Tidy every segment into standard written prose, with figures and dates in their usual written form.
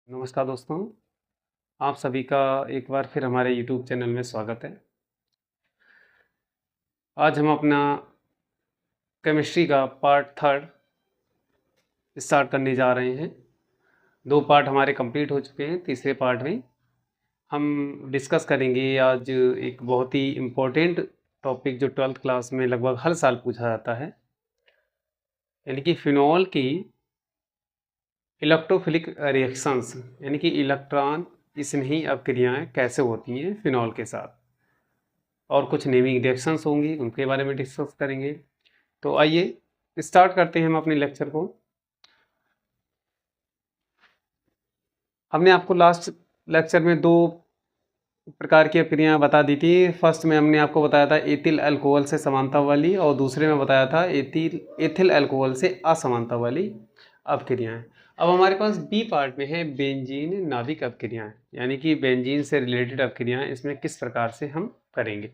नमस्कार दोस्तों, आप सभी का एक बार फिर हमारे यूट्यूब चैनल में स्वागत है। आज हम अपना केमिस्ट्री का पार्ट थर्ड स्टार्ट करने जा रहे हैं। 2 पार्ट हमारे कंप्लीट हो चुके हैं। तीसरे पार्ट में हम डिस्कस करेंगे आज एक बहुत ही इम्पोर्टेंट टॉपिक जो 12th क्लास में लगभग हर साल पूछा जाता है, यानी कि फिनॉल की इलेक्ट्रोफिलिक रिएक्शंस, यानी कि इलेक्ट्रॉन स्नेही अभिक्रियाएं कैसे होती हैं फिनॉल के साथ, और कुछ नेमिंग रिएक्शंस होंगी, उनके बारे में डिस्कस करेंगे। तो आइए स्टार्ट करते हैं हम अपने लेक्चर को। हमने आपको लास्ट लेक्चर में 2 प्रकार की अभिक्रियाएं बता दी थी। फर्स्ट में हमने आपको बताया था एथिल अल्कोहल से समानता वाली, और दूसरे में बताया था एथिल अल्कोहल से असमानता वाली अभिक्रियाएं। अब हमारे पास बी पार्ट में है बेंजीन नाभिक अभिक्रियाएं, यानी कि बेंजीन से रिलेटेड अभिक्रियाएं इसमें किस प्रकार से हम करेंगे।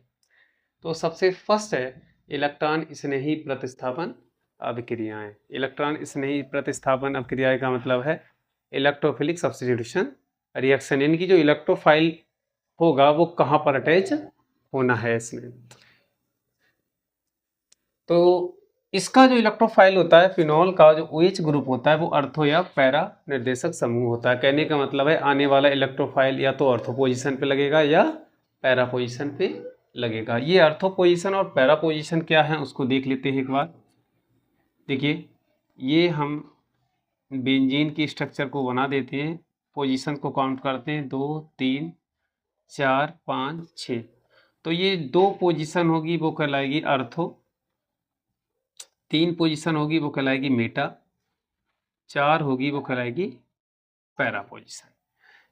तो सबसे फर्स्ट है इलेक्ट्रॉन स्नेही प्रतिस्थापन अभिक्रियाएं। इलेक्ट्रॉन स्नेही प्रतिस्थापन अभिक्रियाएं का मतलब है इलेक्ट्रोफिलिक सब्स्टिट्यूशन रिएक्शन, यानी कि जो इलेक्ट्रोफाइल होगा वो कहाँ पर अटैच होना है इसमें। तो इसका जो इलेक्ट्रोफाइल होता है फिनॉल का, जो OH ग्रुप होता है वो अर्थो या पैरा निर्देशक समूह होता है। कहने का मतलब है आने वाला इलेक्ट्रोफाइल या तो अर्थो पोजीशन पे लगेगा या पैरा पोजीशन पे लगेगा। ये अर्थो पोजीशन और पैरा पोजीशन क्या है उसको देख लेते हैं एक बार। देखिए, ये हम बेंजीन की स्ट्रक्चर को बना देते हैं, पोजीशन को काउंट करते हैं 2 3 4 5 6। तो ये 2 पोजीशन होगी वो कहलाएगी अर्थो, 3 पोजीशन होगी वो कहलाएगी मेटा, 4 होगी वो कहलाएगी पैरा पोजीशन।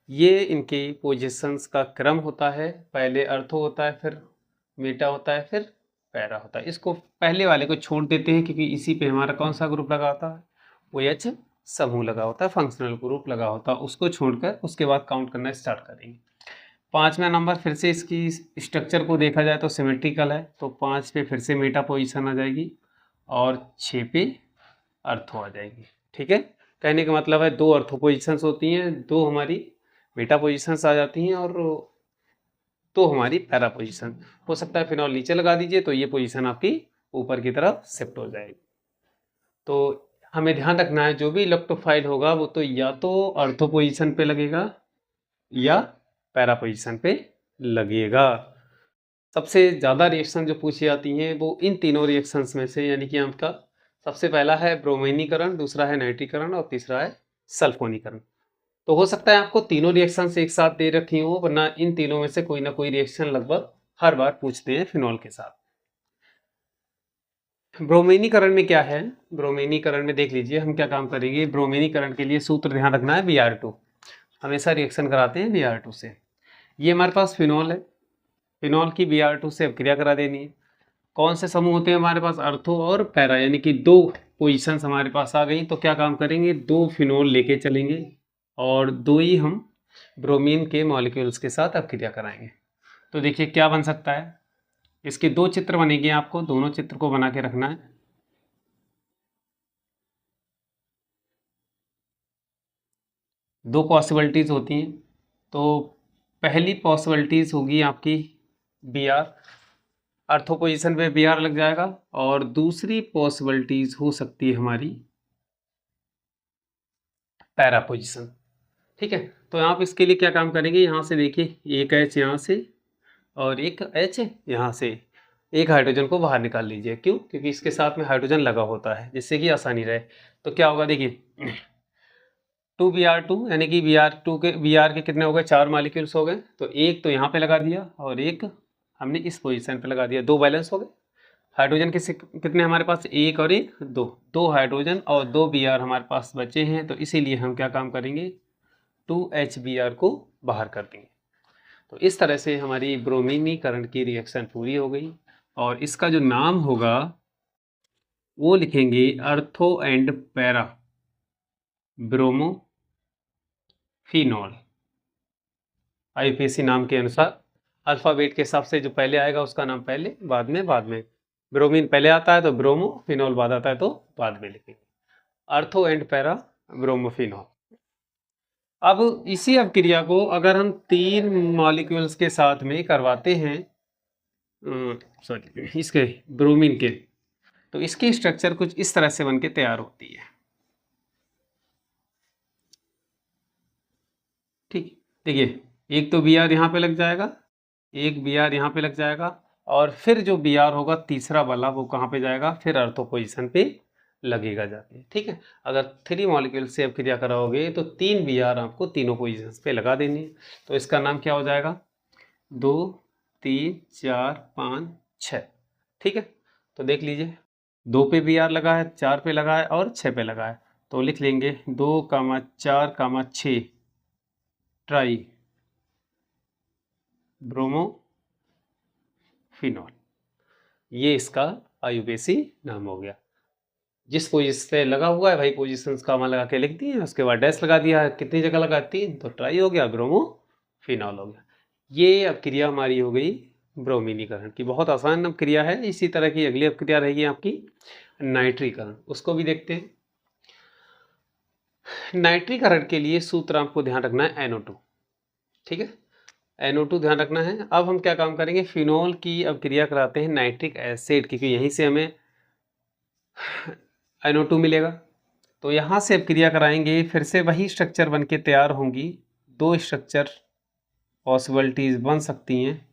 ये इनके पोजीशंस का क्रम होता है। पहले अर्थो होता है, फिर मेटा होता है, फिर पैरा होता है। इसको पहले वाले को छोड़ देते हैं क्योंकि इसी पे हमारा कौन सा ग्रुप लगा होता है, OH समूह लगा होता है, फंक्शनल ग्रुप लगा होता है। उसको छोड़कर उसके बाद काउंट करना स्टार्ट करेंगे। 5वां नंबर, फिर से इसकी स्ट्रक्चर को देखा जाए तो सिमेट्रिकल है, तो 5 पे फिर से मेटा पोजीशन आ जाएगी और 6 पे अर्थो आ जाएगी। ठीक है, कहने का मतलब है 2 अर्थो पोजीशंस होती हैं, 2 हमारी मेटा पोजीशंस आ जाती हैं और 2 हमारी पैरा पोजीशन। हो सकता है फिनॉल नीचे लगा दीजिए तो ये पोजीशन आपकी ऊपर की तरफ शिफ्ट हो जाएगी। तो हमें ध्यान रखना है जो भी इलेक्ट्रोफाइल होगा वो तो या तो अर्थो पोजीशन पे लगेगा या पैरा पोजीशन पे लगेगा। सबसे ज़्यादा रिएक्शन जो पूछी जाती हैं वो इन तीनों रिएक्शंस में से, यानी कि आपका सबसे पहला है ब्रोमीनीकरण, दूसरा है नाइट्रीकरण और तीसरा है सल्फोनीकरण। तो हो सकता है आपको तीनों रिएक्शंस एक साथ दे रखी हो, वरना इन तीनों में से कोई ना कोई रिएक्शन लगभग हर बार पूछते हैं फिनॉल के साथ। ब्रोमीनीकरण में क्या है, ब्रोमीनीकरण में देख लीजिए हम क्या काम करेंगे। ब्रोमीनीकरण के लिए सूत्र ध्यान रखना है Br2, हमेशा रिएक्शन कराते हैं Br2 से। ये हमारे पास फिनॉल है, फिनॉल की Br2 से अभिक्रिया करा देनी है। कौन से समूह होते हैं हमारे पास, अर्थो और पैरा, यानी कि 2 पोजीशंस हमारे पास आ गई। तो क्या काम करेंगे, 2 फिनॉल लेके चलेंगे और 2 ही हम ब्रोमीन के मॉलिक्यूल्स के साथ अभिक्रिया कराएंगे। तो देखिए क्या बन सकता है, इसके 2 चित्र बनेंगे, आपको दोनों चित्र को बना के रखना है। दो पॉसिबिलिटीज होती हैं। तो पहली पॉसिबिलिटीज होगी आपकी Br, अर्थो पोजीशन पे Br लग जाएगा, और दूसरी पॉसिबिलिटीज हो सकती है हमारी पैरा पोजीशन। ठीक है, तो आप इसके लिए क्या काम करेंगे, यहाँ से देखिए एक H यहाँ से और एक H यहाँ से, एक हाइड्रोजन को बाहर निकाल लीजिए। क्यों, क्योंकि इसके साथ में हाइड्रोजन लगा होता है जिससे कि आसानी रहे। तो क्या होगा, देखिए 2Br2, यानी कि Br के कितने हो गए, 4 मॉलिक्यूल्स हो गए। तो एक तो यहाँ पे लगा दिया और एक हमने इस पोजीशन पे लगा दिया, 2 बैलेंस हो गए। हाइड्रोजन कितने हमारे पास, 1 और 1 2 हाइड्रोजन और 2 Br हमारे पास बचे हैं। तो इसीलिए हम क्या काम करेंगे, 2HBr को बाहर कर देंगे। तो इस तरह से हमारी ब्रोमीनीकरण की रिएक्शन पूरी हो गई, और इसका जो नाम होगा वो लिखेंगे अर्थो and para bromo phenol. IUPAC नाम के अनुसार अल्फ़ाबेट के हिसाब से जो पहले आएगा उसका नाम पहले, बाद में ब्रोमीन पहले आता है तो ब्रोमो, फिनॉल बाद आता है तो बाद में लिखेंगे, अर्थो एंड पैरा ब्रोमोफिनॉल। अब इसी अभिक्रिया को अगर हम 3 मॉलिक्यूल्स के साथ में करवाते हैं, सॉरी इसके ब्रोमीन के, तो इसकी स्ट्रक्चर कुछ इस तरह से बन के तैयार होती है। ठीक, देखिए एक तो बी आर यहाँ पे लग जाएगा, एक बी आर यहाँ पे लग जाएगा, और फिर जो बी आर होगा तीसरा वाला वो कहाँ पे जाएगा, फिर अर्थो पोजिशन पे लगेगा जाके। ठीक है, अगर 3 मॉलिक्यूल से अब क्रिया कराओगे तो 3 बी आर आपको तीनों पोजिशन पे लगा देनी है। तो इसका नाम क्या हो जाएगा, 2 3 4 5 6। ठीक है, तो देख लीजिए 2 पे बी आर लगा है, 4 पे लगा है और 6 पे लगा है, तो लिख लेंगे 2, 4, 6 ट्राई ब्रोमो फिनॉल। ये इसका आयुपेसी नाम हो गया। जिस पोजीशन पे लगा हुआ है भाई पोजीशंस का मान लगा के लिख दिए, उसके बाद डैश लगा दिया है, कितनी जगह लगा, 3, तो ट्राई हो गया, ब्रोमो फिनॉल हो गया। ये अब क्रिया हमारी हो गई ब्रोमीनीकरण की। बहुत आसान अब क्रिया है। इसी तरह की अगली अब क्रिया रहेगी आपकी नाइट्रीकरण, उसको भी देखते हैं। नाइट्रीकरण के लिए सूत्र आपको ध्यान रखना है NO2। ठीक है, NO2 ध्यान रखना है। अब हम क्या काम करेंगे, फिनॉल की अब क्रिया कराते हैं नाइट्रिक एसिड, क्योंकि यहीं से हमें NO2 मिलेगा। तो यहाँ से अब क्रिया कराएंगे, फिर से वही स्ट्रक्चर बन के तैयार होंगी। 2 स्ट्रक्चर पॉसिबिलिटीज बन सकती हैं,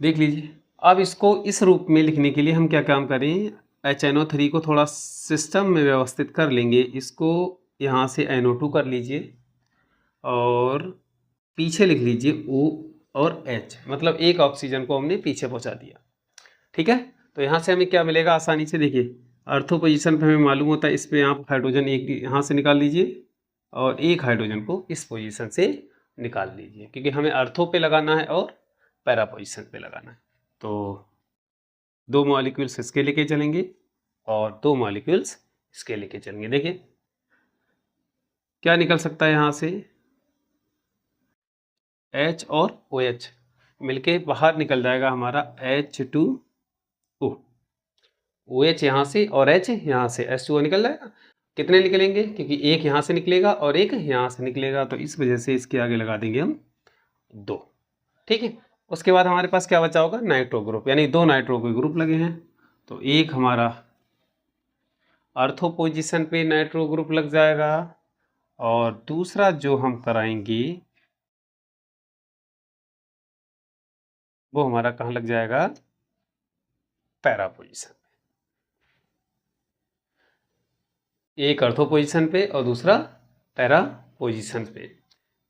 देख लीजिए। अब इसको इस रूप में लिखने के लिए हम क्या काम करें, HNO3 को थोड़ा सिस्टम में व्यवस्थित कर लेंगे। इसको यहाँ से NO2 कर लीजिए और पीछे लिख लीजिए O और H, मतलब एक ऑक्सीजन को हमने पीछे पहुँचा दिया। ठीक है, तो यहाँ से हमें क्या मिलेगा, आसानी से देखिए अर्थो पोजीशन पे हमें मालूम होता है, इस पे आप हाइड्रोजन एक यहाँ से निकाल लीजिए और एक हाइड्रोजन को इस पोजीशन से निकाल लीजिए, क्योंकि हमें अर्थो पे लगाना है और पैरा पोजीशन पे लगाना है। तो 2 मॉलिक्यूल्स इसके लेके चलेंगे और 2 मॉलिक्यूल्स इसके लेके चलेंगे। देखिए क्या निकल सकता है, यहाँ से H और OH मिलके बाहर निकल जाएगा हमारा H2O। OH यहाँ से और H यहाँ से, H2O निकल जाएगा। कितने निकलेंगे, क्योंकि एक यहाँ से निकलेगा और एक यहाँ से निकलेगा, तो इस वजह से इसके आगे लगा देंगे हम 2। ठीक है, उसके बाद हमारे पास क्या बचा होगा, नाइट्रो ग्रुप, यानी 2 नाइट्रो के ग्रुप लगे हैं। तो एक हमारा अर्थो पोजिशन पे नाइट्रो ग्रुप लग जाएगा और दूसरा जो हम कराएंगे वो हमारा कहाँ लग जाएगा, पैरा पोजिशन। एक अर्थो पोजीशन पे और दूसरा पैरा पोजीशन पे।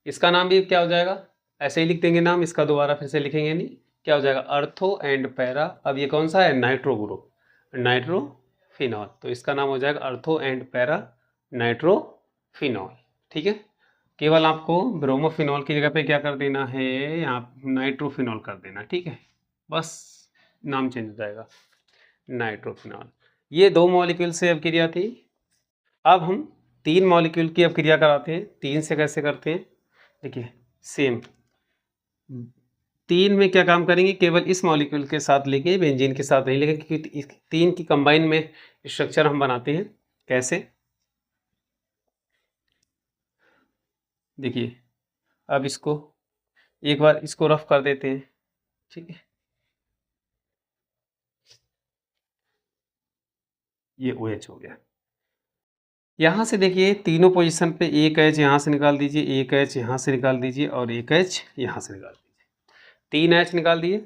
इसका नाम भी क्या हो जाएगा, ऐसे ही लिख देंगे नाम, इसका दोबारा फिर से लिखेंगे नहीं। क्या हो जाएगा, अर्थो एंड पैरा। अब ये कौन सा है, नाइट्रो ग्रुप, नाइट्रोफिनॉल, तो इसका नाम हो जाएगा अर्थो एंड पैरा नाइट्रोफिनॉल। ठीक है, केवल आपको ब्रोमोफिनॉल की जगह पे क्या कर देना है, यहाँ नाइट्रोफिनॉल कर देना। ठीक है, बस नाम चेंज हो जाएगा, नाइट्रोफिनॉल। ये 2 मॉलिक्यूल से अब क्रिया थी। अब हम 3 मॉलिक्यूल की अब क्रिया कराते हैं। 3 से कैसे करते हैं, देखिए सेम 3 में क्या काम करेंगे, केवल इस मॉलिक्यूल के साथ लेके बेंजीन के साथ नहीं लेंगे, क्योंकि 3 की कंबाइन में स्ट्रक्चर हम बनाते हैं। कैसे, देखिए अब इसको एक बार इसको रफ कर देते हैं। ठीक है, ये OH हो गया। यहाँ से देखिए तीनों पोजीशन पे एक H यहाँ से निकाल दीजिए, एक H यहाँ से निकाल दीजिए और एक H यहाँ से निकाल दीजिए। 3 H निकाल दिए,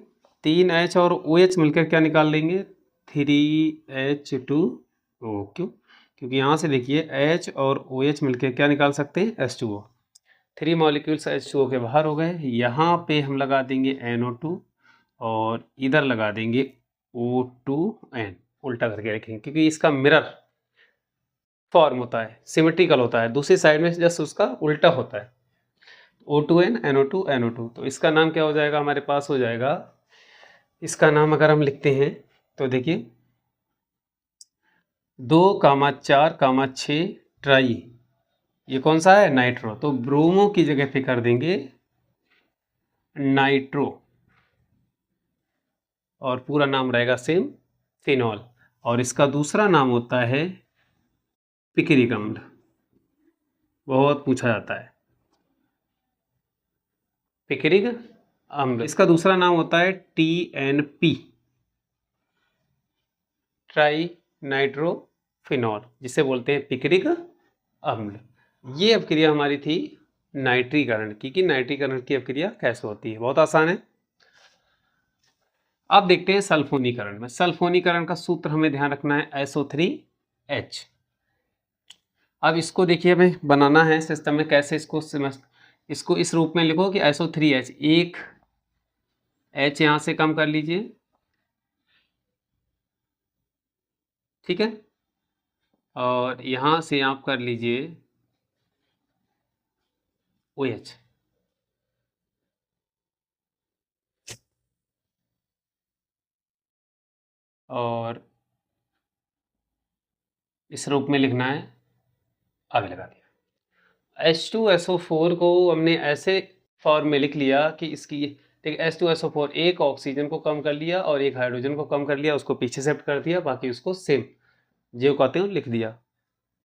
3 H और OH मिलकर क्या निकाल लेंगे, 3H2O। क्यों, क्योंकि यहाँ से देखिए H और OH मिलकर क्या निकाल सकते हैं, H2O। 3 मॉलिक्यूल्स H2O के बाहर हो गए। यहाँ पे हम लगा देंगे NO2 और इधर लगा देंगे O2N, उल्टा करके रखेंगे, क्योंकि इसका मिरर फॉर्म होता है, सिमेट्रिकल होता है, दूसरी साइड में जस्ट उसका उल्टा होता है, O2N NO2 NO2। तो इसका नाम क्या हो जाएगा, हमारे पास हो जाएगा, इसका नाम अगर हम लिखते हैं तो देखिए 2, 4, 6 ट्राई, ये कौन सा है, नाइट्रो। तो ब्रोमो की जगह पे कर देंगे नाइट्रो और पूरा नाम रहेगा सेम, फिनॉल। और इसका दूसरा नाम होता है पिक्रिक अम्ल। बहुत पूछा जाता है। पिकरिक अम्ल, इसका दूसरा नाम होता है TNP, ट्राई नाइट्रोफिनॉल, जिसे बोलते हैं पिकरिक अम्ल। ये अभिक्रिया हमारी थी नाइट्रीकरण की, कि नाइट्रीकरण की अभिक्रिया कैसे होती है, बहुत आसान है। अब देखते हैं सल्फोनीकरण में। सल्फोनीकरण का सूत्र हमें ध्यान रखना है SO3H। अब इसको देखिए हमें बनाना है सिस्टम में, कैसे इसको इस रूप में लिखो कि SO3H, एक H यहां से कम कर लीजिए, ठीक है, और यहां से आप कर लीजिए OH। और इस रूप में लिखना है, आगे लगा दिया। H2SO4 को हमने ऐसे फॉर्म में लिख लिया कि इसकी, ठीक है, H2SO4 एक ऑक्सीजन को कम कर लिया और एक हाइड्रोजन को कम कर लिया, उसको पीछे शिफ्ट कर दिया, बाकी उसको सेम जो कहते हैं लिख दिया।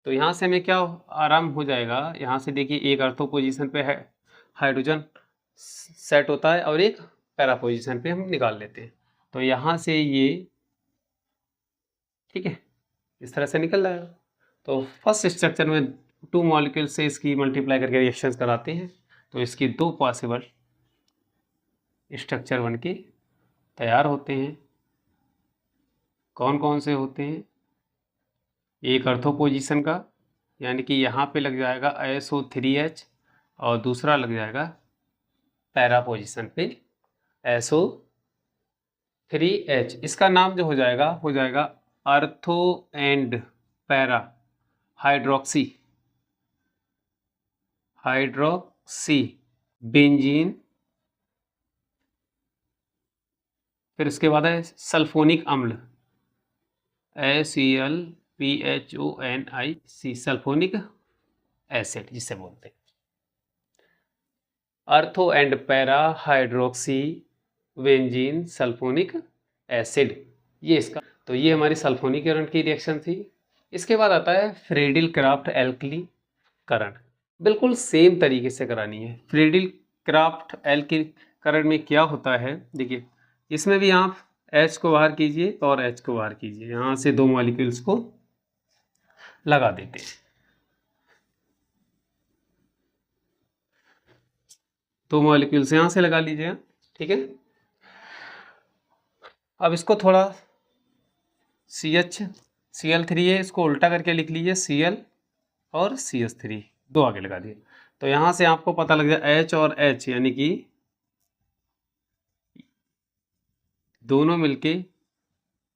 तो यहाँ से हमें क्या आराम हो जाएगा, यहाँ से देखिए एक अर्थो पोजीशन पे है हाइड्रोजन सेट होता है और एक पैरा पोजीशन पे हम निकाल लेते हैं। तो यहाँ से ये, ठीक है, इस तरह से निकल जाएगा। तो फर्स्ट स्ट्रक्चर में 2 मॉलिक्यूल से इसकी मल्टीप्लाई करके रिएक्शंस कराते हैं, तो इसकी 2 पॉसिबल स्ट्रक्चर बन के तैयार होते हैं। कौन कौन से होते हैं? एक अर्थो पोजीशन का, यानी कि यहाँ पे लग जाएगा SO3H, और दूसरा लग जाएगा पैरा पोजीशन पे SO3H। इसका नाम जो हो जाएगा अर्थो एंड पैरा हाइड्रोक्सी बेंजीन। फिर उसके बाद है सल्फोनिक अम्ल, AClPHONic, सल्फोनिक एसिड जिसे बोलते हैं। अर्थो and para hydroxy benzene sulphonic acid, ये इसका। तो ये हमारी सल्फोनीकरण की रिएक्शन थी। इसके बाद आता है फ्रीडिल क्राफ्ट एल्कलीकरण। बिल्कुल सेम तरीके से करानी है। फ्रीडिल क्राफ्ट एल्कलीकरण में क्या होता है, देखिए इसमें भी आप H को बाहर कीजिए और H को बाहर कीजिए, यहाँ से 2 मॉलिक्यूल्स को लगा देते हैं। 2 मॉलिक्यूल्स यहाँ से लगा लीजिए, ठीक है। अब इसको थोड़ा CH है, इसको उल्टा करके लिख लीजिए Cl और CH3, 2 आगे लगा दिए। तो यहाँ से आपको पता लग जाए H और H, यानी कि दोनों मिलके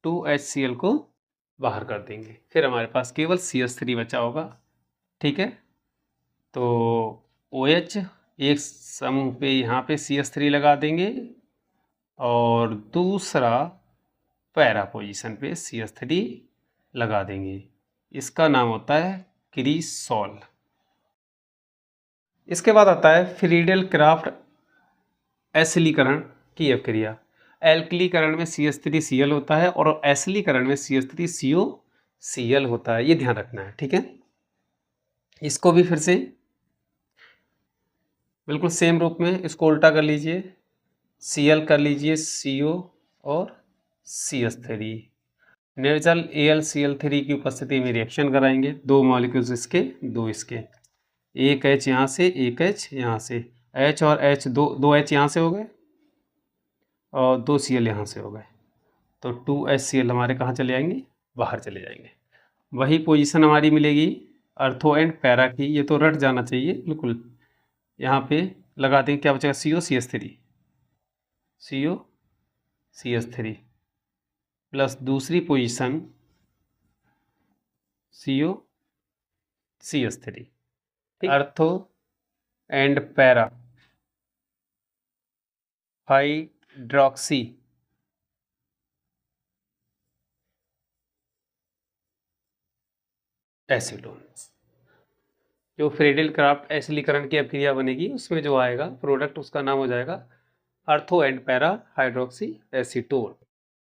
2HCl को बाहर कर देंगे, फिर हमारे पास केवल CH3 बचा होगा, ठीक है। तो OH एक समूह पे यहाँ पे CH3 लगा देंगे और दूसरा पैरा पोजीशन पे CH3 लगा देंगे। इसका नाम होता है क्रीसॉल। इसके बाद आता है फ्रीडेल क्राफ्ट एसिलीकरण की अभिक्रिया। एल्कलीकरण में CH3Cl होता है और एसिलीकरण में CH3COCl होता है, ये ध्यान रखना है, ठीक है। इसको भी फिर से बिल्कुल सेम रूप में इसको उल्टा कर लीजिए, Cl कर लीजिए CO और CH3। निर्जल AlCl3 की उपस्थिति में रिएक्शन कराएंगे, 2 मॉलिक्यूल्स इसके 2 इसके, एक H यहाँ से एक H यहाँ से, H और H 2 H यहाँ से हो गए और 2 Cl यहाँ से हो गए। तो 2HCl हमारे कहाँ चले जाएंगे, बाहर चले जाएंगे। वही पोजीशन हमारी मिलेगी अर्थो एंड पैरा की, ये तो रट जाना चाहिए बिल्कुल। यहाँ पे लगा देंगे, क्या बचेगा CO CH3 प्लस दूसरी पोजीशन COCH3, अर्थो एंड पैरा हाइड्रोक्सी एसीटोन। जो फ्रीडेल क्राफ्ट एसिलीकरण की अभिक्रिया बनेगी उसमें जो आएगा प्रोडक्ट, उसका नाम हो जाएगा अर्थो and para hydroxy acetone.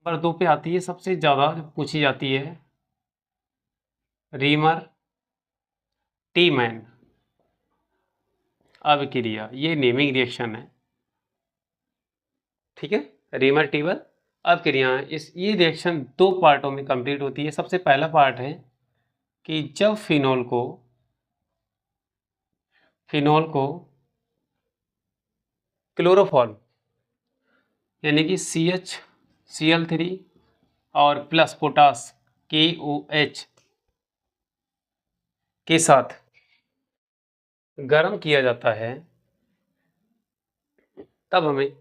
Number 2 पे आती है सबसे ज़्यादा पूछी जाती है रीमर टी मैन अभिक्रिया, ये नेमिंग रिएक्शन है, ठीक है। रीमर टीमर अभिक्रियाएं, ये रिएक्शन दो पार्टों में कंप्लीट होती है। सबसे पहला पार्ट है कि जब फिनॉल को क्लोरोफॉर्म यानी कि CH Cl3 और प्लस पोटास KOH के साथ गर्म किया जाता है, तब हमें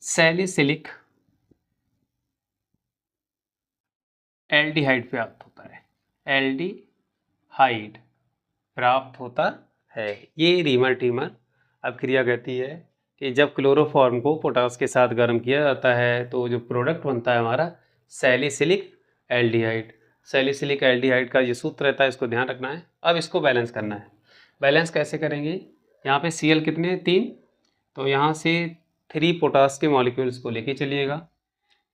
सैलिसिलिक एल्डिहाइड प्राप्त होता है। एल्डिहाइड प्राप्त होता है। ये रीमर टीमर अभिक्रिया कहती है कि जब क्लोरोफॉर्म को पोटास के साथ गर्म किया जाता है तो जो प्रोडक्ट बनता है हमारा सैलिसिलिक एल्डिहाइड। सैलिसिलिक एल्डिहाइड का ये सूत्र रहता है, इसको ध्यान रखना है। अब इसको बैलेंस करना है। बैलेंस कैसे करेंगे? यहाँ पे Cl कितने हैं? 3, तो यहाँ से 3 पोटास के मॉलिक्यूल्स को लेके चलिएगा।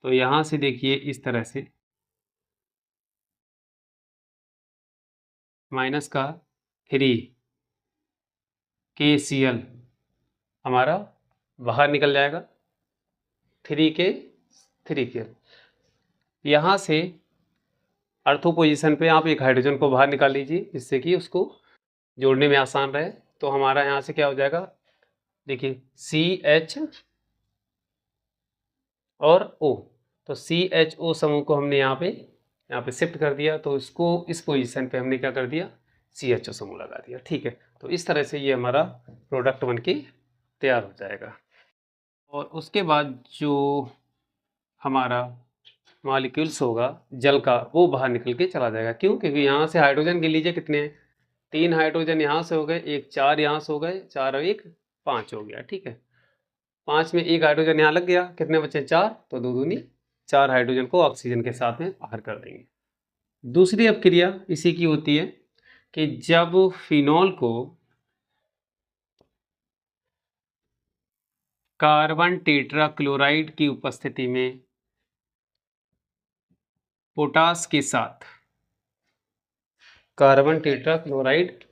तो यहाँ से देखिए इस तरह से माइनस का 3 KCl हमारा बाहर निकल जाएगा, 3 यहाँ से अर्थो पोजीशन पे आप एक हाइड्रोजन को बाहर निकाल लीजिए, जिससे कि उसको जोड़ने में आसान रहे। तो हमारा यहाँ से क्या हो जाएगा, देखिए CH और O, तो CHO समूह को हमने यहाँ पे शिफ्ट कर दिया, तो इसको इस पोजीशन पे हमने क्या कर दिया, CHO समूह लगा दिया, ठीक है। तो इस तरह से ये हमारा प्रोडक्ट बनके तैयार हो जाएगा। और उसके बाद जो हमारा मॉलिक्यूल्स होगा जल का, वो बाहर निकल के चला जाएगा। क्यों? क्योंकि यहाँ से हाइड्रोजन गिन लीजिए कितने हैं, 3 हाइड्रोजन यहाँ से हो गए, 1 4 यहाँ से हो गए, 4 और 1 5 हो गया, ठीक है। 5 में 1 हाइड्रोजन यहाँ लग गया, कितने बचे 4, तो 2 दूनी 4 हाइड्रोजन को ऑक्सीजन के साथ में बाहर कर देंगे। दूसरी अपक्रिया इसी की होती है कि जब फिनॉल को कार्बन टेट्राक्लोराइड की उपस्थिति में पोटास के साथ, कार्बन टेट्राक्लोराइड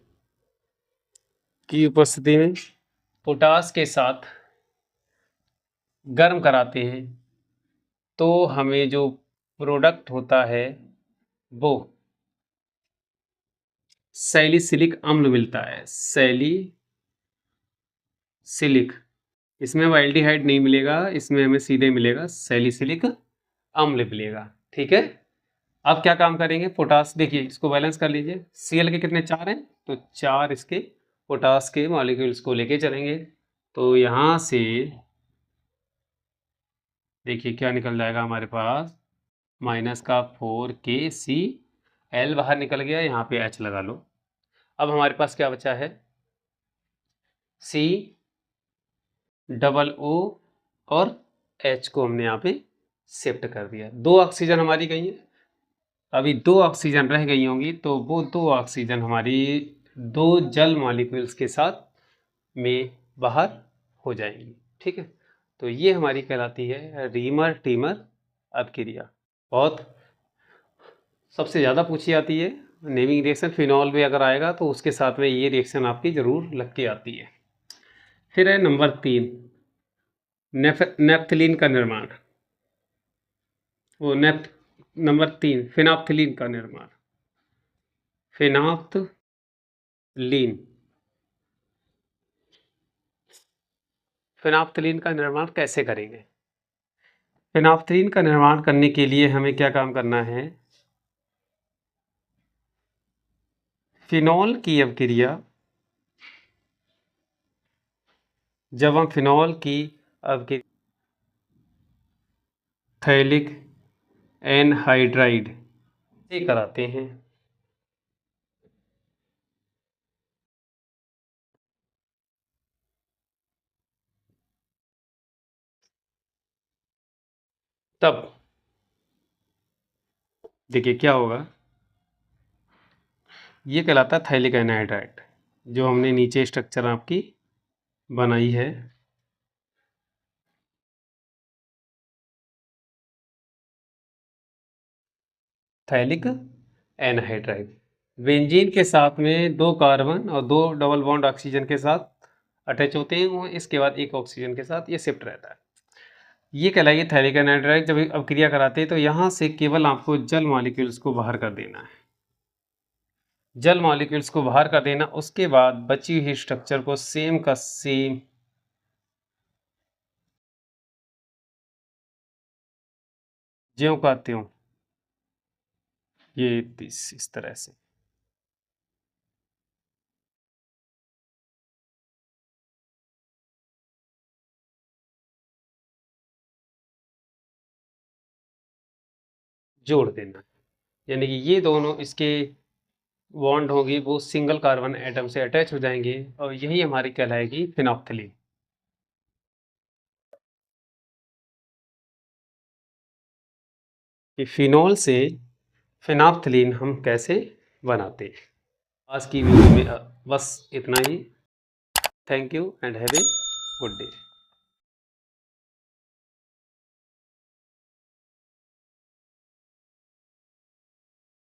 की उपस्थिति में पोटास के साथ गर्म कराते हैं, तो हमें जो प्रोडक्ट होता है वो सैलिसिलिक अम्ल मिलता है। सैलिसिलिक, इसमें अब एल्डिहाइड नहीं मिलेगा, इसमें हमें सीधे मिलेगा सैलिसिलिक अम्ल मिलेगा, ठीक है। अब क्या काम करेंगे, पोटास, देखिए इसको बैलेंस कर लीजिए। Cl के कितने 4 हैं, तो 4 इसके पोटास के मॉलिक्यूल्स को लेके चलेंगे। तो यहाँ से देखिए क्या निकल जाएगा हमारे पास, माइनस का 4 KCl बाहर निकल गया, यहाँ पे H लगा लो। अब हमारे पास क्या बचा है, COO और H को हमने यहाँ पे शिफ्ट कर दिया। 2 ऑक्सीजन हमारी गई है, अभी 2 ऑक्सीजन रह गई होंगी, तो वो 2 ऑक्सीजन हमारी 2 जल मॉलिक्यूल्स के साथ में बाहर हो जाएंगी, ठीक है। तो ये हमारी कहलाती है रीमर टीमर अपक्रिया। बहुत सबसे ज़्यादा पूछी जाती है नेमिंग रिएक्शन। फिनॉल में अगर आएगा तो उसके साथ में ये रिएक्शन आपकी ज़रूर लग के आती है। फिर है नंबर 3, नेफ्थलीन का निर्माण। वो नंबर 3 फिनाप्थलीन का निर्माण। फिनाप्थलीन का निर्माण कैसे करेंगे? फिनाप्थलीन का निर्माण करने के लिए हमें क्या काम करना है, फिनॉल की अपक्रिया, जब हम फिनॉल की अपक्रिया थैलिक एनहाइड्राइड से कराते हैं, तब देखिए क्या होगा, ये कहलाता है थैलिक एनहाइड्राइड। जो हमने नीचे स्ट्रक्चर आपकी बनाई है, थैलिक एनहाइड्राइड। बेंजीन के साथ में 2 कार्बन और 2 डबल बॉन्ड ऑक्सीजन के साथ अटैच होते हैं वो, इसके बाद एक ऑक्सीजन के साथ ये शिफ्ट रहता है। ये कहलाएगी थैलिक एनाहाइड्राइड। जब अब क्रिया कराते हैं तो यहाँ से केवल आपको जल मॉलिक्यूल्स को बाहर कर देना है, जल मॉलिक्यूल्स को बाहर कर देना। उसके बाद बची हुई स्ट्रक्चर को सेम का सेम ज्यों का त्यों ये इस तरह से जोड़ देना। यानी कि ये दोनों इसके बॉन्ड होगी वो सिंगल कार्बन एटम से अटैच हो जाएंगे और यही हमारी कहलाएगी फिनोप्थलीन। कि फिनॉल से फिनोप्थलीन हम कैसे बनाते हैं। आज की वीडियो में बस इतना ही। Thank you and have a good day.